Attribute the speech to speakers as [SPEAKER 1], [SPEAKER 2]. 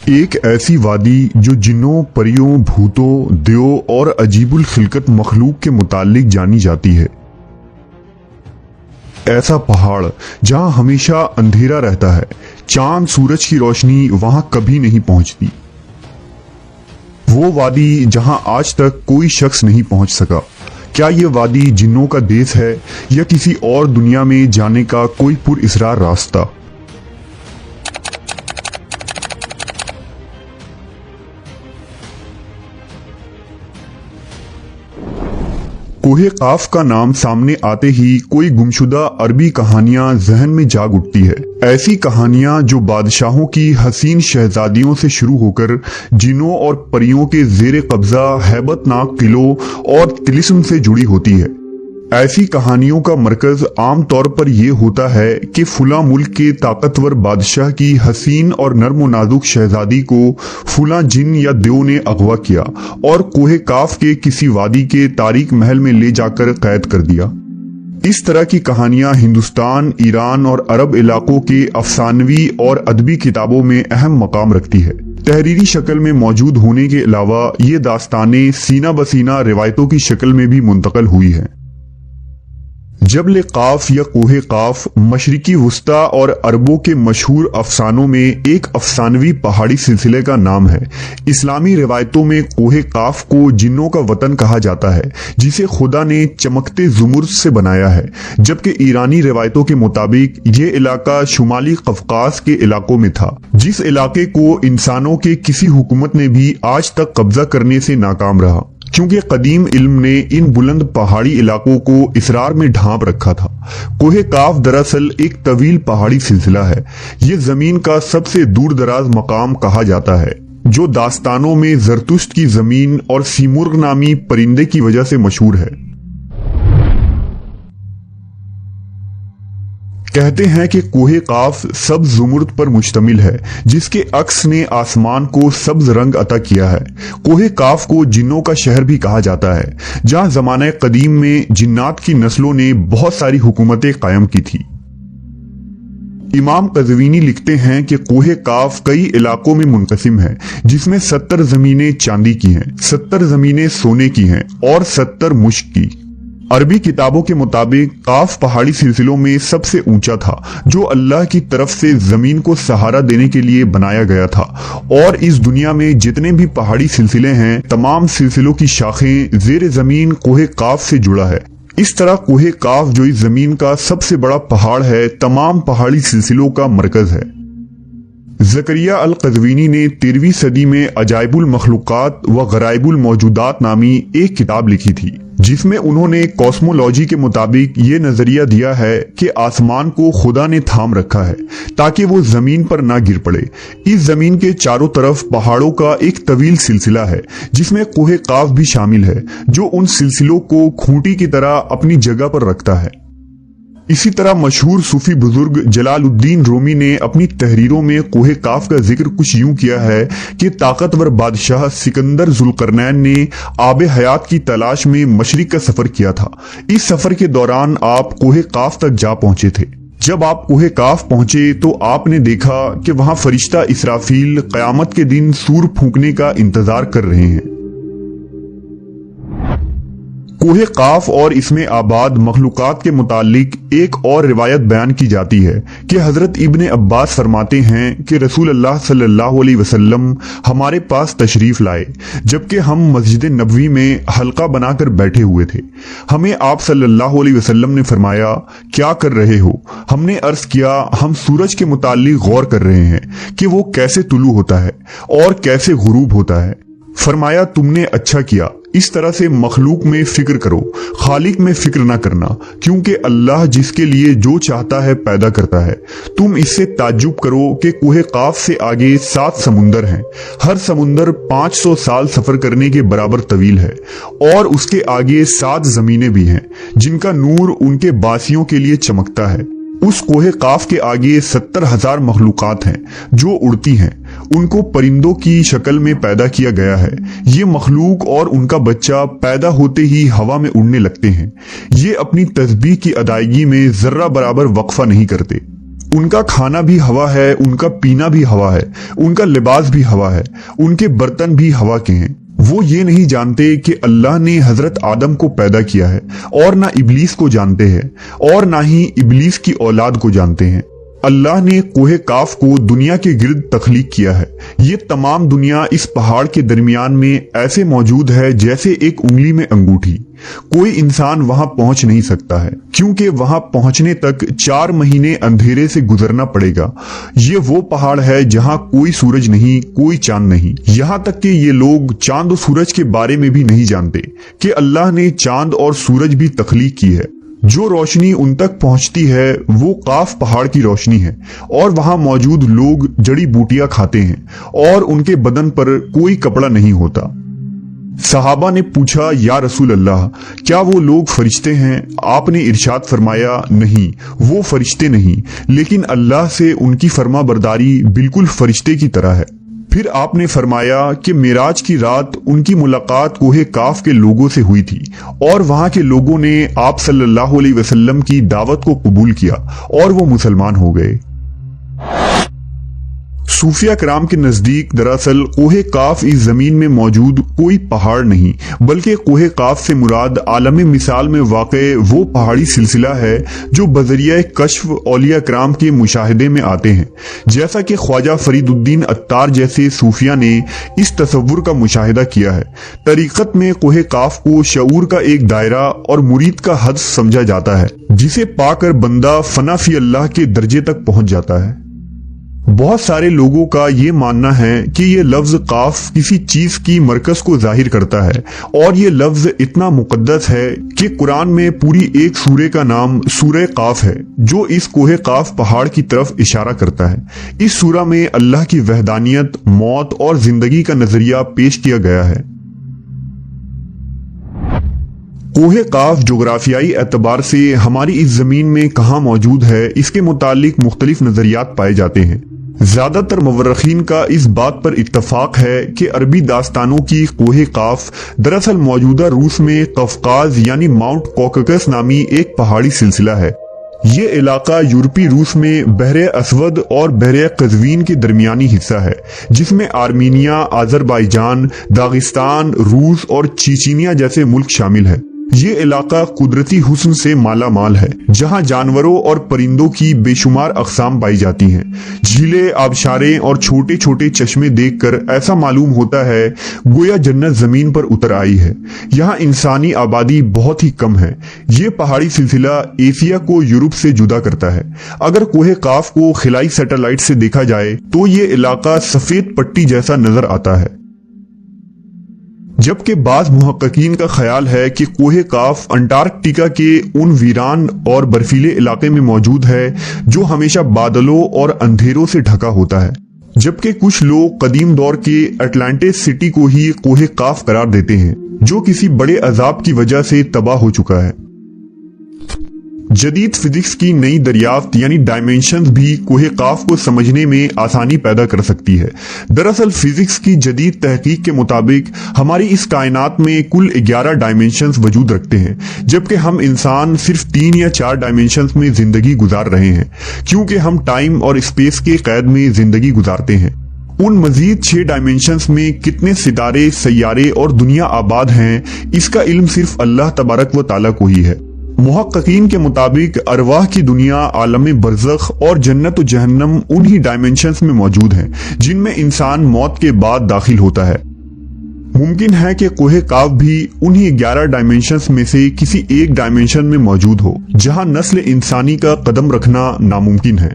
[SPEAKER 1] ایک ایسی وادی جو جنوں، پریوں، بھوتوں، دیو اور عجیب الخلقت مخلوق کے متعلق جانی جاتی ہے۔ ایسا پہاڑ جہاں ہمیشہ اندھیرا رہتا ہے، چاند سورج کی روشنی وہاں کبھی نہیں پہنچتی۔ وہ وادی جہاں آج تک کوئی شخص نہیں پہنچ سکا۔ کیا یہ وادی جنوں کا دیس ہے یا کسی اور دنیا میں جانے کا کوئی پر اسرار راستہ؟ کوہ قاف کا نام سامنے آتے ہی کوئی گمشدہ عربی کہانیاں ذہن میں جاگ اٹھتی ہے۔ ایسی کہانیاں جو بادشاہوں کی حسین شہزادیوں سے شروع ہو کر جنوں اور پریوں کے زیر قبضہ ہیبت ناک قلعوں اور طلسم سے جڑی ہوتی ہے۔ ایسی کہانیوں کا مرکز عام طور پر یہ ہوتا ہے کہ فلاں ملک کے طاقتور بادشاہ کی حسین اور نرم و نازک شہزادی کو فلاں جن یا دیو نے اغوا کیا اور کوہ قاف کے کسی وادی کے تاریک محل میں لے جا کر قید کر دیا۔ اس طرح کی کہانیاں ہندوستان، ایران اور عرب علاقوں کے افسانوی اور ادبی کتابوں میں اہم مقام رکھتی ہے۔ تحریری شکل میں موجود ہونے کے علاوہ یہ داستانیں سینہ بسینہ روایتوں کی شکل میں بھی منتقل ہوئی ہیں۔ جبل قاف یا کوہ قاف مشرقی وسطی اور عربوں کے مشہور افسانوں میں ایک افسانوی پہاڑی سلسلے کا نام ہے۔ اسلامی روایتوں میں کوہ قاف کو جنوں کا وطن کہا جاتا ہے جسے خدا نے چمکتے زمرد سے بنایا ہے، جبکہ ایرانی روایتوں کے مطابق یہ علاقہ شمالی قفقاز کے علاقوں میں تھا، جس علاقے کو انسانوں کے کسی حکومت نے بھی آج تک قبضہ کرنے سے ناکام رہا، کیونکہ قدیم علم نے ان بلند پہاڑی علاقوں کو اسرار میں ڈھانپ رکھا تھا۔ کوہ قاف دراصل ایک طویل پہاڑی سلسلہ ہے۔ یہ زمین کا سب سے دور دراز مقام کہا جاتا ہے، جو داستانوں میں زرتشت کی زمین اور سیمرغ نامی پرندے کی وجہ سے مشہور ہے۔ کہتے ہیں کہ کوہ قاف سبز زمرد پر مشتمل ہے، جس کے عکس نے آسمان کو سبز رنگ عطا کیا ہے۔ کوہ قاف کو جنوں کا شہر بھی کہا جاتا ہے، جہاں زمانہ قدیم میں جنات کی نسلوں نے بہت ساری حکومتیں قائم کی تھی۔ امام قزوینی لکھتے ہیں کہ کوہ قاف کئی علاقوں میں منقسم ہے، جس میں 70 زمینیں چاندی کی ہیں، 70 زمینیں سونے کی ہیں اور 70 مشک کی۔ عربی کتابوں کے مطابق قاف پہاڑی سلسلوں میں سب سے اونچا تھا، جو اللہ کی طرف سے زمین کو سہارا دینے کے لیے بنایا گیا تھا، اور اس دنیا میں جتنے بھی پہاڑی سلسلے ہیں، تمام سلسلوں کی شاخیں زیر زمین کوہ قاف سے جڑا ہے۔ اس طرح کوہ قاف جو اس زمین کا سب سے بڑا پہاڑ ہے، تمام پہاڑی سلسلوں کا مرکز ہے۔ زکریا القزوینی نے 13ویں صدی میں عجائب المخلوقات و غرائب الموجودات نامی ایک کتاب لکھی تھی، جس میں انہوں نے کاسمولوجی کے مطابق یہ نظریہ دیا ہے کہ آسمان کو خدا نے تھام رکھا ہے تاکہ وہ زمین پر نہ گر پڑے۔ اس زمین کے چاروں طرف پہاڑوں کا ایک طویل سلسلہ ہے، جس میں کوہ قاف بھی شامل ہے، جو ان سلسلوں کو کھوٹی کی طرح اپنی جگہ پر رکھتا ہے۔ اسی طرح مشہور صوفی بزرگ جلال الدین رومی نے اپنی تحریروں میں کوہ قاف کا ذکر کچھ یوں کیا ہے کہ طاقتور بادشاہ سکندر ذوالقرنین نے آب حیات کی تلاش میں مشرق کا سفر کیا تھا۔ اس سفر کے دوران آپ کوہ قاف تک جا پہنچے تھے۔ جب آپ کوہ قاف پہنچے تو آپ نے دیکھا کہ وہاں فرشتہ اسرافیل قیامت کے دن سور پھونکنے کا انتظار کر رہے ہیں۔ کوہ قاف اور اس میں آباد مخلوقات کے متعلق ایک اور روایت بیان کی جاتی ہے کہ حضرت ابن عباس فرماتے ہیں کہ رسول اللہ صلی اللہ علیہ وسلم ہمارے پاس تشریف لائے جبکہ ہم مسجد نبوی میں حلقہ بنا کر بیٹھے ہوئے تھے۔ ہمیں آپ صلی اللہ علیہ وسلم نے فرمایا، کیا کر رہے ہو؟ ہم نے عرض کیا، ہم سورج کے متعلق غور کر رہے ہیں کہ وہ کیسے طلوع ہوتا ہے اور کیسے غروب ہوتا ہے۔ فرمایا، تم نے اچھا کیا، اس طرح سے مخلوق میں فکر کرو، خالق میں فکر نہ کرنا، کیونکہ اللہ جس کے لیے جو چاہتا ہے پیدا کرتا ہے۔ تم اس سے تعجب کرو کہ کوہ قاف سے آگے 7 سمندر ہیں، ہر سمندر 500 سال سفر کرنے کے برابر طویل ہے، اور اس کے آگے 7 زمینیں بھی ہیں جن کا نور ان کے باسیوں کے لیے چمکتا ہے۔ اس کوہ قاف کے آگے 70,000 مخلوقات ہیں جو اڑتی ہیں، ان کو پرندوں کی شکل میں پیدا کیا گیا ہے۔ یہ مخلوق اور ان کا بچہ پیدا ہوتے ہی ہوا میں اڑنے لگتے ہیں۔ یہ اپنی تسبیح کی ادائیگی میں ذرہ برابر وقفہ نہیں کرتے۔ ان کا کھانا بھی ہوا ہے، ان کا پینا بھی ہوا ہے، ان کا لباس بھی ہوا ہے، ان کے برتن بھی ہوا کے ہیں۔ وہ یہ نہیں جانتے کہ اللہ نے حضرت آدم کو پیدا کیا ہے، اور نہ ابلیس کو جانتے ہیں، اور نہ ہی ابلیس کی اولاد کو جانتے ہیں۔ اللہ نے کوہ کاف کو دنیا کے گرد تخلیق کیا ہے۔ یہ تمام دنیا اس پہاڑ کے درمیان میں ایسے موجود ہے جیسے ایک انگلی میں انگوٹھی۔ کوئی انسان وہاں پہنچ نہیں سکتا ہے، کیونکہ وہاں پہنچنے تک 4 مہینے اندھیرے سے گزرنا پڑے گا۔ یہ وہ پہاڑ ہے جہاں کوئی سورج نہیں، کوئی چاند نہیں، یہاں تک کہ یہ لوگ چاند و سورج کے بارے میں بھی نہیں جانتے کہ اللہ نے چاند اور سورج بھی تخلیق کی ہے۔ جو روشنی ان تک پہنچتی ہے وہ قاف پہاڑ کی روشنی ہے، اور وہاں موجود لوگ جڑی بوٹیاں کھاتے ہیں، اور ان کے بدن پر کوئی کپڑا نہیں ہوتا۔ صحابہ نے پوچھا، یا رسول اللہ، کیا وہ لوگ فرشتے ہیں؟ آپ نے ارشاد فرمایا، نہیں، وہ فرشتے نہیں، لیکن اللہ سے ان کی فرما برداری بالکل فرشتے کی طرح ہے۔ پھر آپ نے فرمایا کہ معراج کی رات ان کی ملاقات کوہ کاف کے لوگوں سے ہوئی تھی، اور وہاں کے لوگوں نے آپ صلی اللہ علیہ وسلم کی دعوت کو قبول کیا اور وہ مسلمان ہو گئے۔ صوفیہ کرام کے نزدیک دراصل کوہ کاف اس زمین میں موجود کوئی پہاڑ نہیں، بلکہ کوہ کاف سے مراد عالم مثال میں واقع وہ پہاڑی سلسلہ ہے جو بذریعہ کشف اولیاء کرام کے مشاہدے میں آتے ہیں، جیسا کہ خواجہ فرید الدین عطار جیسے صوفیہ نے اس تصور کا مشاہدہ کیا ہے۔ طریقت میں کوہ کاف کو شعور کا ایک دائرہ اور مرید کا حد سمجھا جاتا ہے، جسے پا کر بندہ فنا فی اللہ کے درجے تک پہنچ جاتا ہے۔ بہت سارے لوگوں کا یہ ماننا ہے کہ یہ لفظ قاف کسی چیز کی مرکز کو ظاہر کرتا ہے، اور یہ لفظ اتنا مقدس ہے کہ قرآن میں پوری ایک سورہ کا نام سورہ قاف ہے، جو اس کوہ قاف پہاڑ کی طرف اشارہ کرتا ہے۔ اس سورہ میں اللہ کی وحدانیت، موت اور زندگی کا نظریہ پیش کیا گیا ہے۔ کوہ قاف جغرافیائی اعتبار سے ہماری اس زمین میں کہاں موجود ہے، اس کے متعلق مختلف نظریات پائے جاتے ہیں۔ زیادہ تر مورخین کا اس بات پر اتفاق ہے کہ عربی داستانوں کی کوہ قاف دراصل موجودہ روس میں قفقاز یعنی ماؤنٹ کوککس نامی ایک پہاڑی سلسلہ ہے۔ یہ علاقہ یورپی روس میں بحر اسود اور بحر قزوین کے درمیانی حصہ ہے، جس میں آرمینیا، آذربائیجان، داغستان، روس اور چیچینیا جیسے ملک شامل ہے۔ یہ علاقہ قدرتی حسن سے مالا مال ہے، جہاں جانوروں اور پرندوں کی بے شمار اقسام پائی جاتی ہیں۔ جھیلیں، آبشاریں اور چھوٹے چھوٹے چشمے دیکھ کر ایسا معلوم ہوتا ہے گویا جنت زمین پر اتر آئی ہے۔ یہاں انسانی آبادی بہت ہی کم ہے۔ یہ پہاڑی سلسلہ ایشیا کو یورپ سے جدا کرتا ہے۔ اگر کوہ قاف کو خلائی سیٹلائٹ سے دیکھا جائے تو یہ علاقہ سفید پٹی جیسا نظر آتا ہے، جبکہ بعض محققین کا خیال ہے کہ کوہ قاف انٹارکٹیکا کے ان ویران اور برفیلے علاقے میں موجود ہے جو ہمیشہ بادلوں اور اندھیروں سے ڈھکا ہوتا ہے، جبکہ کچھ لوگ قدیم دور کے اٹلانٹس سٹی کو ہی کوہ قاف قرار دیتے ہیں، جو کسی بڑے عذاب کی وجہ سے تباہ ہو چکا ہے۔ جدید فزکس کی نئی دریافت یعنی ڈائمینشنز بھی کوہ قاف کو سمجھنے میں آسانی پیدا کر سکتی ہے۔ دراصل فزکس کی جدید تحقیق کے مطابق ہماری اس کائنات میں کل 11 ڈائمینشنز وجود رکھتے ہیں، جبکہ ہم انسان صرف 3 یا 4 ڈائمینشنز میں زندگی گزار رہے ہیں، کیونکہ ہم ٹائم اور اسپیس کے قید میں زندگی گزارتے ہیں۔ ان مزید 6 ڈائمینشنز میں کتنے ستارے، سیارے اور دنیا آباد ہیں، اس کا علم صرف اللہ تبارک و تعالیٰ کو ہی ہے۔ محققین کے مطابق ارواح کی دنیا، عالم برزخ اور جنت و جہنم انہی ڈائمینشنز میں موجود ہیں جن میں انسان موت کے بعد داخل ہوتا ہے۔ ممکن ہے کہ کوہ قاف بھی انہی 11 ڈائمینشنز میں سے کسی ایک ڈائمینشن میں موجود ہو، جہاں نسل انسانی کا قدم رکھنا ناممکن ہے۔